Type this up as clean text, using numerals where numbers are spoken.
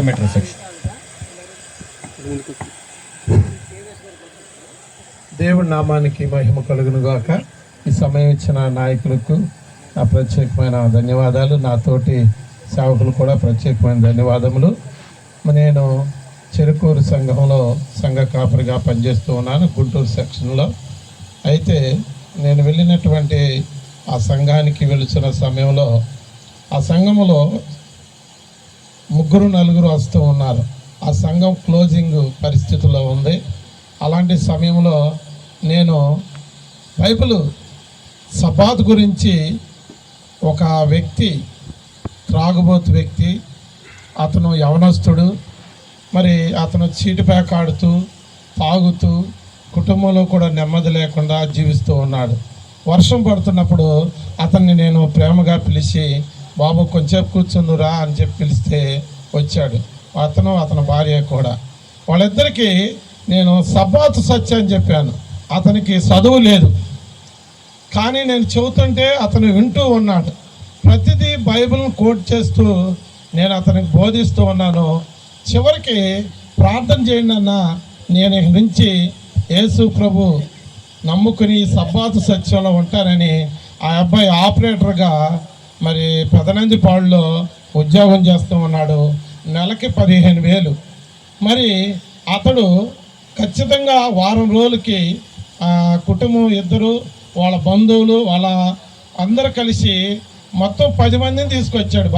Metro section. దేవుడి నామానికి మహిమ కలుగును గాక. ఈ సమయం ఇచ్చిన నాయకులకు నా ప్రత్యేకమైన ధన్యవాదాలు. నాతోటి సేవకులు కూడా ప్రత్యేకమైన ధన్యవాదములు. నేను చెరుకూరు సంఘంలో సంఘ కాపరిగా పనిచేస్తూ ఉన్నాను, గుంటూరు సెక్షన్లో. అయితే నేను వెళ్ళినటువంటి ఆ సంఘానికి వెళుతున్న సమయంలో ఆ సంఘములో 3-4 వస్తూ ఉన్నారు. ఆ సంఘం క్లోజింగ్ పరిస్థితుల్లో ఉంది. అలాంటి సమయంలో నేను బైబిల్ సబాత్ గురించి ఒక వ్యక్తి, త్రాగుబోతు వ్యక్తి, అతను యవనస్తుడు, మరి అతను చీటిప్యాక్ ఆడుతూ తాగుతూ కుటుంబంలో కూడా నెమ్మది లేకుండా జీవిస్తూ ఉన్నాడు. వర్షం పడుతున్నప్పుడు అతన్ని నేను ప్రేమగా పిలిచి, బాబు కొంచెంసేపు కూర్చుందురా అని చెప్పి పిలిస్తే వచ్చాడు. అతని భార్య కూడా. వాళ్ళిద్దరికీ నేను సబ్బాతు సత్యం అని చెప్పాను. అతనికి చదువు లేదు, కానీ నేను చెబుతుంటే అతను వింటూ ఉన్నాడు. ప్రతిదీ బైబిల్ని కోట్ చేస్తూ నేను అతనికి బోధిస్తూ ఉన్నాను. చివరికి ప్రార్థన చేయండి అన్న, నేను ఇక నుంచి యేసు ప్రభు నమ్ముకుని సబ్బాతు సత్యంలో ఉంటానని ఆ అబ్బాయి ఆపరేటర్గా మరి పెదనందిపాడులో ఉద్యోగం చేస్తూ ఉన్నాడు. నెలకి 15,000. మరి అతడు ఖచ్చితంగా వారం రోజులకి కుటుంబం ఇద్దరు, వాళ్ళ బంధువులు, వాళ్ళ అందరూ కలిసి మొత్తం 10 మందిని తీసుకొచ్చాడు.